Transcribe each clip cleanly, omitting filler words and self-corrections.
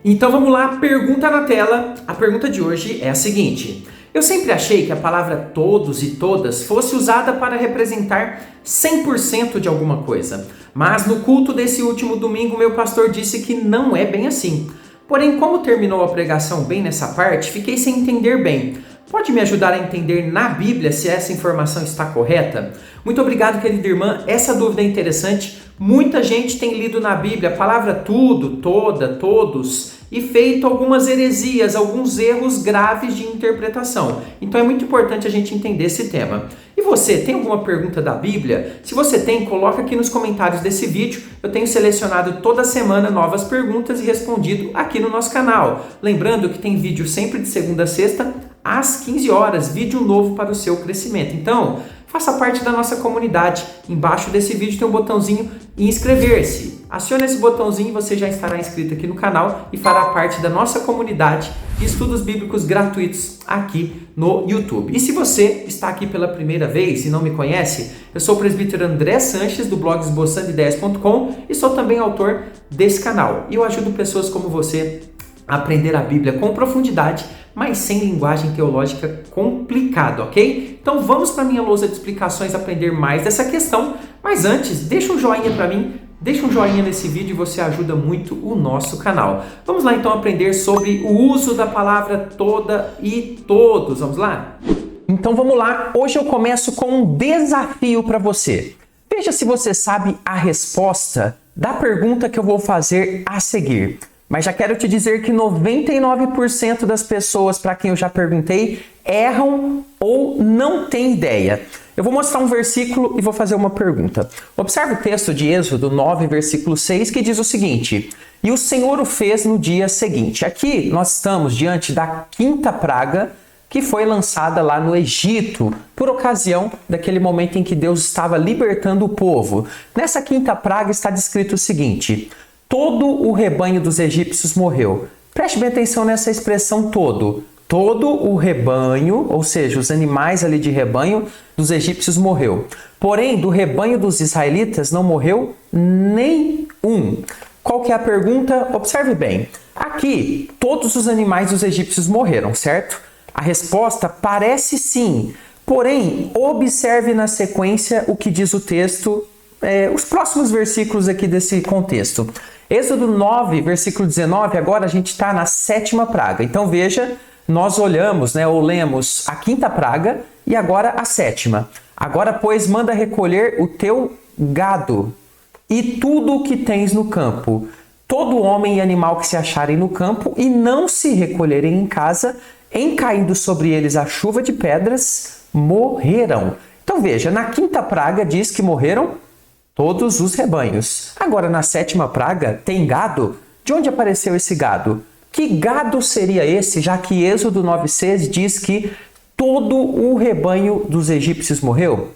Então vamos lá, pergunta na tela. A pergunta de hoje é a seguinte: eu sempre achei que a palavra todos e todas fosse usada para representar 100% de alguma coisa. Mas no culto desse último domingo, meu pastor disse que não é bem assim. Porém, como terminou a pregação bem nessa parte, fiquei sem entender bem. Pode me ajudar a entender na Bíblia se essa informação está correta? Muito obrigado, querida irmã. Essa dúvida é interessante. Muita gente tem lido na Bíblia a palavra tudo, toda, todos e feito algumas heresias, alguns erros graves de interpretação. Então é muito importante a gente entender esse tema. E você, tem alguma pergunta da Bíblia? Se você tem, coloca aqui nos comentários desse vídeo. Eu tenho selecionado toda semana novas perguntas e respondido aqui no nosso canal. Lembrando que tem vídeo sempre de segunda a sexta, às 15 horas, vídeo novo para o seu crescimento. Então, faça parte da nossa comunidade. Embaixo desse vídeo tem um botãozinho inscrever-se. Acione esse botãozinho e você já estará inscrito aqui no canal e fará parte da nossa comunidade de estudos bíblicos gratuitos aqui no YouTube. E se você está aqui pela primeira vez e não me conhece, eu sou o presbítero André Sanches, do blog esboçandoideias.com e sou também autor desse canal. E eu ajudo pessoas como você a aprender a Bíblia com profundidade, mas sem linguagem teológica complicada, ok? Então vamos para a minha lousa de explicações aprender mais dessa questão, mas antes, deixa um joinha para mim, deixa um joinha nesse vídeo e você ajuda muito o nosso canal. Vamos lá então aprender sobre o uso da palavra toda e todos, vamos lá? Então vamos lá, hoje eu começo com um desafio para você. Veja se você sabe a resposta da pergunta que eu vou fazer a seguir. Mas já quero te dizer que 99% das pessoas para quem eu já perguntei erram ou não têm ideia. Eu vou mostrar um versículo e vou fazer uma pergunta. Observe o texto de Êxodo 9, versículo 6, que diz o seguinte: e o Senhor o fez no dia seguinte. Aqui nós estamos diante da quinta praga que foi lançada lá no Egito, por ocasião daquele momento em que Deus estava libertando o povo. Nessa quinta praga está descrito o seguinte: todo o rebanho dos egípcios morreu. Preste bem atenção nessa expressão todo. Todo o rebanho, ou seja, os animais ali de rebanho dos egípcios morreu. Porém, do rebanho dos israelitas não morreu nenhum. Qual que é a pergunta? Observe bem. Aqui, todos os animais dos egípcios morreram, certo? A resposta parece sim. Porém, observe na sequência o que diz o texto, os próximos versículos aqui desse contexto. Êxodo 9, versículo 19, agora a gente está na sétima praga. Então veja, nós olhamos, ou lemos a quinta praga e agora a sétima. Agora, pois, manda recolher o teu gado e tudo o que tens no campo, todo homem e animal que se acharem no campo e não se recolherem em casa, em caindo sobre eles a chuva de pedras, morrerão. Então veja, na quinta praga diz que morreram todos os rebanhos. Agora, na sétima praga, tem gado? De onde apareceu esse gado? Que gado seria esse, já que Êxodo 9,6 diz que todo o rebanho dos egípcios morreu?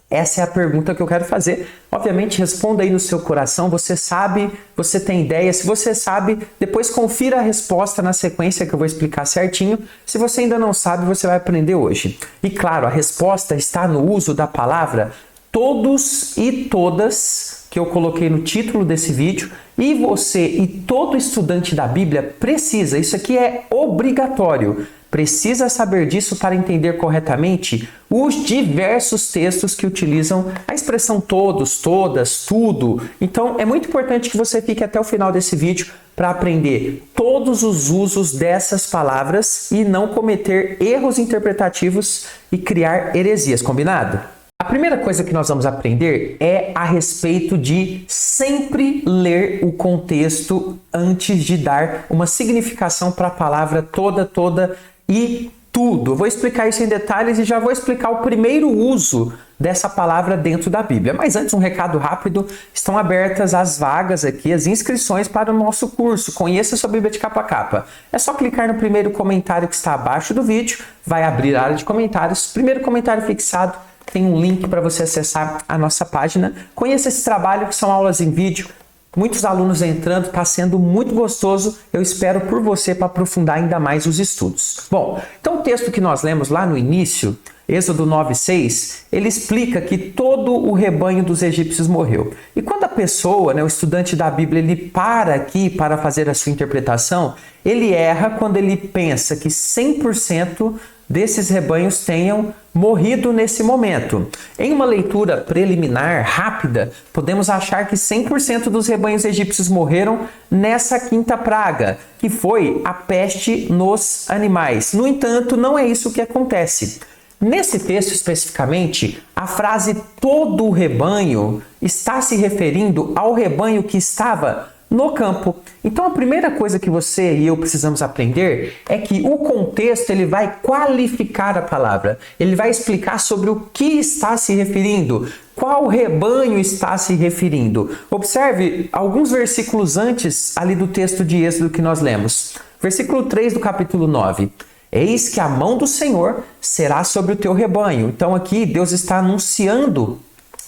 Essa é a pergunta que eu quero fazer. Obviamente, responda aí no seu coração. Você sabe, você tem ideia. Se você sabe, depois confira a resposta na sequência que eu vou explicar certinho. Se você ainda não sabe, você vai aprender hoje. E claro, a resposta está no uso da palavra todos e todas, que eu coloquei no título desse vídeo, e você e todo estudante da Bíblia precisa, isso aqui é obrigatório, precisa saber disso para entender corretamente os diversos textos que utilizam a expressão todos, todas, tudo. Então é muito importante que você fique até o final desse vídeo para aprender todos os usos dessas palavras e não cometer erros interpretativos e criar heresias, combinado? A primeira coisa que nós vamos aprender é a respeito de sempre ler o contexto antes de dar uma significação para a palavra toda, toda e tudo. Eu vou explicar isso em detalhes e já vou explicar o primeiro uso dessa palavra dentro da Bíblia. Mas antes, um recado rápido: estão abertas as vagas aqui, as inscrições para o nosso curso Conheça sua Bíblia de Capa a Capa. É só clicar no primeiro comentário que está abaixo do vídeo, vai abrir a área de comentários, primeiro comentário fixado, tem um link para você acessar a nossa página. Conheça esse trabalho, que são aulas em vídeo, Muitos alunos entrando, está sendo muito gostoso. Eu espero por você para aprofundar ainda mais os estudos. Bom, então o texto que nós lemos lá no início, Êxodo 9:6, ele explica que todo o rebanho dos egípcios morreu. E quando a pessoa, o estudante da Bíblia, ele para aqui para fazer a sua interpretação, ele erra quando ele pensa que 100% desses rebanhos tenham morrido nesse momento. Em uma leitura preliminar, rápida, podemos achar que 100% dos rebanhos egípcios morreram nessa quinta praga, que foi a peste nos animais. No entanto, não é isso que acontece. Nesse texto especificamente, a frase todo o rebanho está se referindo ao rebanho que estava no campo. Então a primeira coisa que você e eu precisamos aprender é que o contexto ele vai qualificar a palavra. Ele vai explicar sobre o que está se referindo, qual rebanho está se referindo. Observe alguns versículos antes ali do texto de Êxodo que nós lemos. Versículo 3 do capítulo 9. Eis que a mão do Senhor será sobre o teu rebanho. Então aqui Deus está anunciando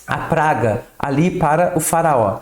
a praga ali para o faraó.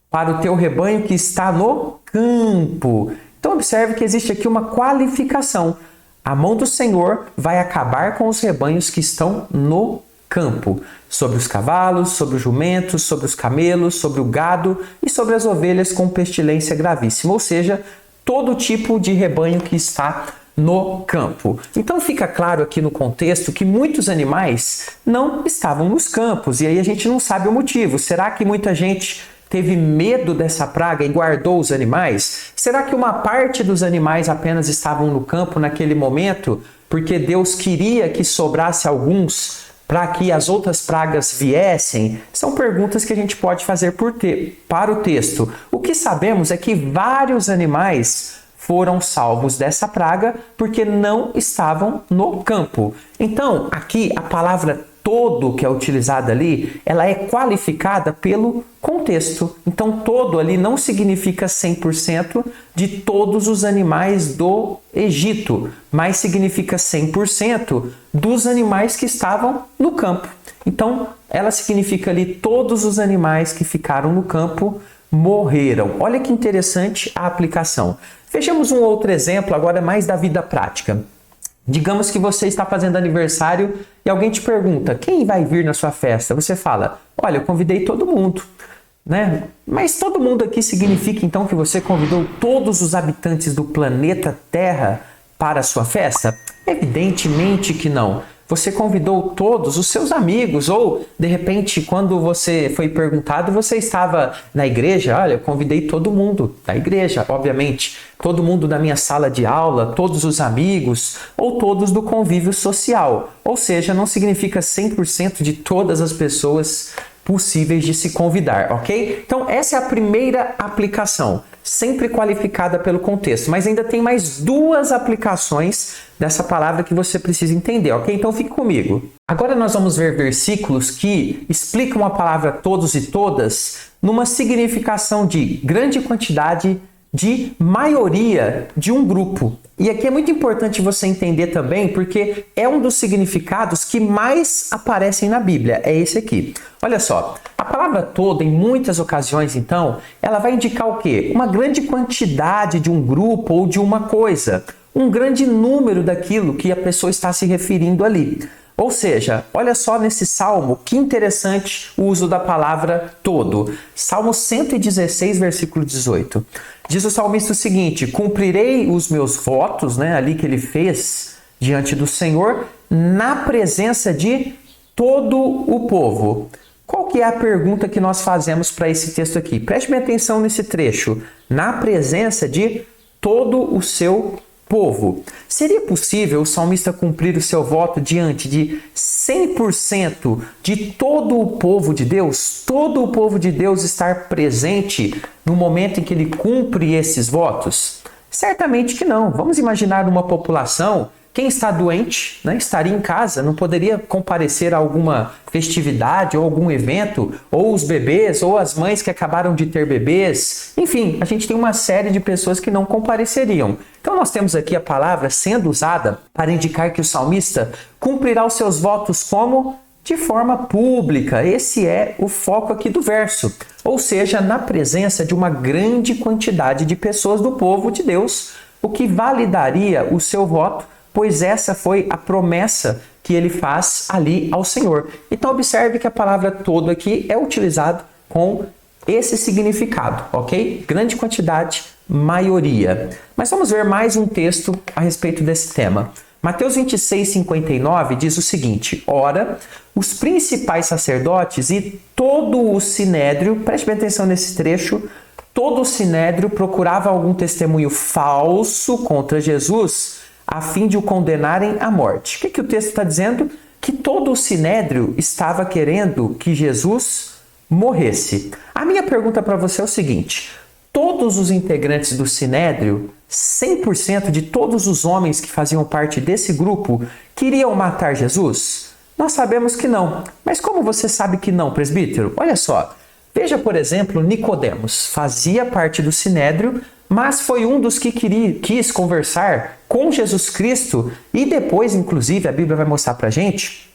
Para o teu rebanho que está no campo. Então observe que existe aqui uma qualificação. A mão do Senhor vai acabar com os rebanhos que estão no campo. Sobre os cavalos, sobre os jumentos, sobre os camelos, sobre o gado e sobre as ovelhas com pestilência gravíssima. Ou seja, todo tipo de rebanho que está no campo. Então fica claro aqui no contexto que muitos animais não estavam nos campos. E aí a gente não sabe o motivo. Será que muita gente teve medo dessa praga e guardou os animais? Será que uma parte dos animais apenas estavam no campo naquele momento porque Deus queria que sobrasse alguns para que as outras pragas viessem? São perguntas que a gente pode fazer para o texto. O que sabemos é que vários animais foram salvos dessa praga porque não estavam no campo. Então, aqui a palavra todo que é utilizada ali, ela é qualificada pelo contexto. Então, todo ali não significa 100% de todos os animais do Egito, mas significa 100% dos animais que estavam no campo. Então, ela significa ali todos os animais que ficaram no campo morreram. Olha que interessante a aplicação. Vejamos um outro exemplo, agora mais da vida prática. Digamos que você está fazendo aniversário e alguém te pergunta, quem vai vir na sua festa? Você fala, olha, eu convidei todo mundo, né? Mas todo mundo aqui significa então que você convidou todos os habitantes do planeta Terra para a sua festa? Evidentemente que não. Você convidou todos os seus amigos, ou de repente, quando você foi perguntado, você estava na igreja. Olha, eu convidei todo mundo da igreja, obviamente, todo mundo da minha sala de aula, todos os amigos, ou todos do convívio social. Ou seja, não significa 100% de todas as pessoas possíveis de se convidar, ok? Então, essa é a primeira aplicação, sempre qualificada pelo contexto, mas ainda tem mais duas aplicações dessa palavra que você precisa entender, ok? Então, fique comigo. Agora nós vamos ver versículos que explicam a palavra todos e todas numa significação de grande quantidade, de maioria de um grupo. E aqui é muito importante você entender também, porque é um dos significados que mais aparecem na Bíblia, é esse aqui. Olha só, a palavra toda, em muitas ocasiões, então, ela vai indicar o quê? Uma grande quantidade de um grupo ou de uma coisa, um grande número daquilo que a pessoa está se referindo ali. Ou seja, olha só nesse salmo, que interessante o uso da palavra todo. Salmo 116, versículo 18. Diz o salmista o seguinte, cumprirei os meus votos, ali que ele fez diante do Senhor, na presença de todo o povo. Qual que é a pergunta que nós fazemos para esse texto aqui? Preste bem atenção nesse trecho. Na presença de todo o seu povo. Seria possível o salmista cumprir o seu voto diante de 100% de todo o povo de Deus? Todo o povo de Deus estar presente no momento em que ele cumpre esses votos? Certamente que não. Vamos imaginar uma população, quem está doente, estaria em casa, não poderia comparecer a alguma festividade ou algum evento, ou os bebês, ou as mães que acabaram de ter bebês. Enfim, a gente tem uma série de pessoas que não compareceriam. Então nós temos aqui a palavra sendo usada para indicar que o salmista cumprirá os seus votos como de forma pública. Esse é o foco aqui do verso. Ou seja, na presença de uma grande quantidade de pessoas do povo de Deus, o que validaria o seu voto, pois essa foi a promessa que ele faz ali ao Senhor. Então observe que a palavra todo aqui é utilizada com esse significado, ok? Grande quantidade, maioria. Mas vamos ver mais um texto a respeito desse tema. Mateus 26, 59 diz o seguinte: ora, os principais sacerdotes e todo o sinédrio, preste bem atenção nesse trecho, todo o sinédrio procurava algum testemunho falso contra Jesus, a fim de o condenarem à morte. O que o texto está dizendo? Que todo o sinédrio estava querendo que Jesus morresse. A minha pergunta para você é o seguinte: todos os integrantes do sinédrio, 100% de todos os homens que faziam parte desse grupo, queriam matar Jesus? Nós sabemos que não. Mas como você sabe que não, presbítero? Olha só. Veja, por exemplo, Nicodemos. Fazia parte do sinédrio, mas foi um dos que quis conversar com Jesus Cristo e depois, inclusive, a Bíblia vai mostrar pra gente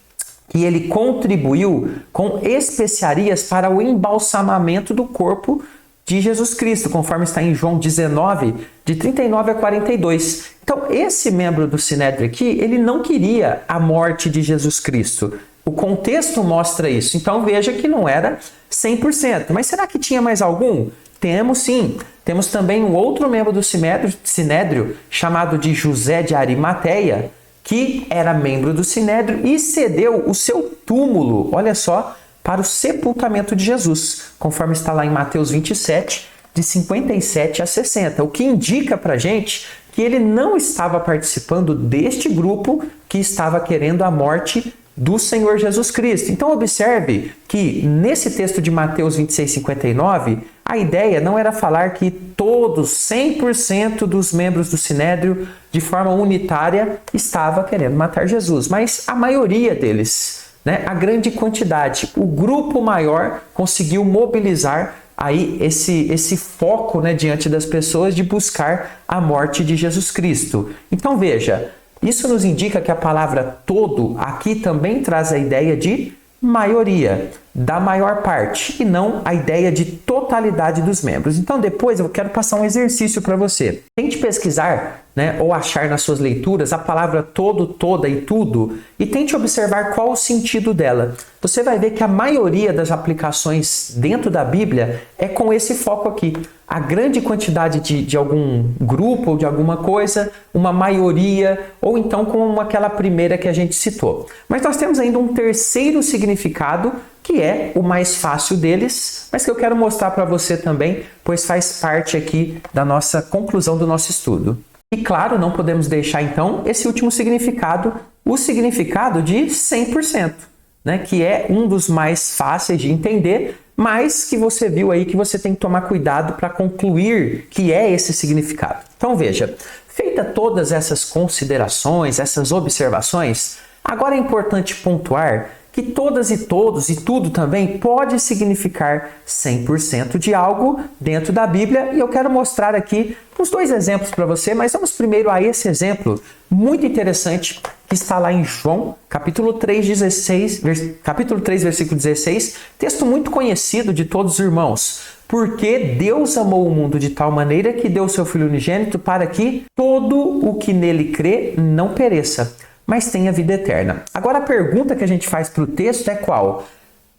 que ele contribuiu com especiarias para o embalsamamento do corpo de Jesus Cristo, conforme está em João 19, de 39 a 42. Então, esse membro do sinédrio aqui, ele não queria a morte de Jesus Cristo. O contexto mostra isso. Então, veja que não era 100%. Mas será que tinha mais algum? Temos sim. Temos também um outro membro do sinédrio chamado de José de Arimateia, que era membro do sinédrio e cedeu o seu túmulo, olha só, para o sepultamento de Jesus, conforme está lá em Mateus 27, de 57 a 60, o que indica para a gente que ele não estava participando deste grupo que estava querendo a morte do Senhor Jesus Cristo. Então observe que nesse texto de Mateus 26, 59, a ideia não era falar que todos, 100% dos membros do sinédrio, de forma unitária, estava querendo matar Jesus, mas a maioria deles, né, a grande quantidade, o grupo maior conseguiu mobilizar aí esse foco, né, diante das pessoas de buscar a morte de Jesus Cristo. Então veja, isso nos indica que a palavra todo aqui também traz a ideia de maioria, da maior parte, e não a ideia de totalidade dos membros. Então depois eu quero passar um exercício para você. Tente pesquisar, né, ou achar nas suas leituras a palavra todo, toda e tudo e tente observar qual o sentido dela. Você vai ver que a maioria das aplicações dentro da Bíblia é com esse foco aqui. A grande quantidade de algum grupo ou de alguma coisa, uma maioria, ou então como aquela primeira que a gente citou. Mas nós temos ainda um terceiro significado, que é o mais fácil deles, mas que eu quero mostrar para você também, pois faz parte aqui da nossa conclusão do nosso estudo. E claro, não podemos deixar então esse último significado, o significado de 100%, né, que é um dos mais fáceis de entender, mas que você viu aí que você tem que tomar cuidado para concluir que é esse significado. Então veja, feita todas essas considerações, essas observações, agora é importante pontuar que todas e todos e tudo também pode significar 100% de algo dentro da Bíblia, e eu quero mostrar aqui uns dois exemplos para você, mas vamos primeiro a esse exemplo muito interessante que está lá em João, capítulo 3, versículo 16, texto muito conhecido de todos os irmãos. Porque Deus amou o mundo de tal maneira que deu o seu Filho unigênito para que todo o que nele crê não pereça, mas tenha vida eterna. Agora a pergunta que a gente faz para o texto é qual?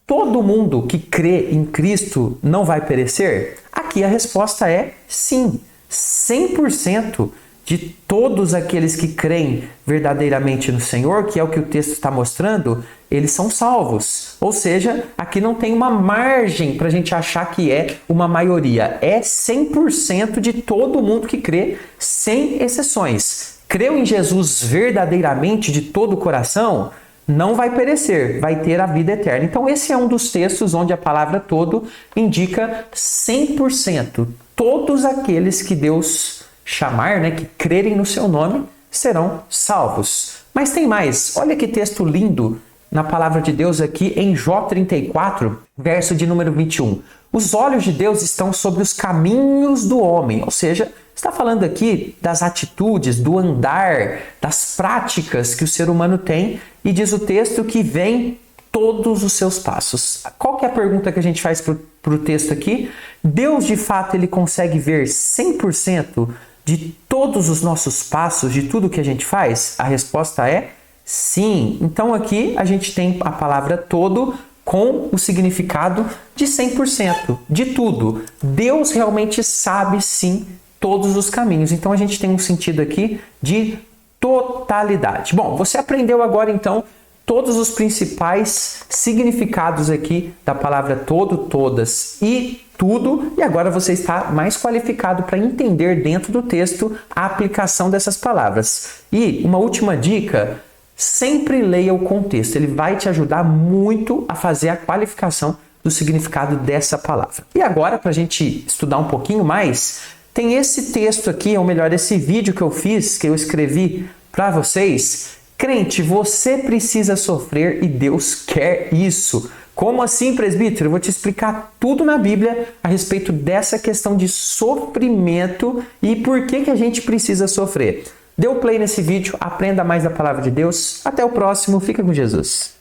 Todo mundo que crê em Cristo não vai perecer? Aqui a resposta é sim. 100% de todos aqueles que creem verdadeiramente no Senhor, que é o que o texto está mostrando, eles são salvos. Ou seja, aqui não tem uma margem para a gente achar que é uma maioria. É 100% de todo mundo que crê, sem exceções. Creu em Jesus verdadeiramente de todo o coração, não vai perecer, vai ter a vida eterna. Então esse é um dos textos onde a palavra todo indica 100%. Todos aqueles que Deus chamar, né, que crerem no seu nome, serão salvos. Mas tem mais, olha que texto lindo na palavra de Deus aqui em Jó 34, verso de número 21. Os olhos de Deus estão sobre os caminhos do homem, ou seja, está falando aqui das atitudes, do andar, das práticas que o ser humano tem, e diz o texto que vem todos os seus passos. Qual que é a pergunta que a gente faz para o texto aqui? Deus, de fato, ele consegue ver 100% de todos os nossos passos, de tudo que a gente faz? A resposta é sim. Então aqui a gente tem a palavra todo com o significado de 100%, de tudo. Deus realmente sabe sim todos os caminhos. Então a gente tem um sentido aqui de totalidade. Bom, você aprendeu agora então todos os principais significados aqui da palavra todo, todas e tudo, e agora você está mais qualificado para entender dentro do texto a aplicação dessas palavras. E uma última dica, sempre leia o contexto, ele vai te ajudar muito a fazer a qualificação do significado dessa palavra. E agora, para a gente estudar um pouquinho mais, tem esse texto aqui, ou melhor, esse vídeo que eu fiz, que eu escrevi para vocês. Crente, você precisa sofrer e Deus quer isso. Como assim, presbítero? Eu vou te explicar tudo na Bíblia a respeito dessa questão de sofrimento e por que a gente precisa sofrer. Dê um play nesse vídeo, aprenda mais da palavra de Deus. Até o próximo, fica com Jesus.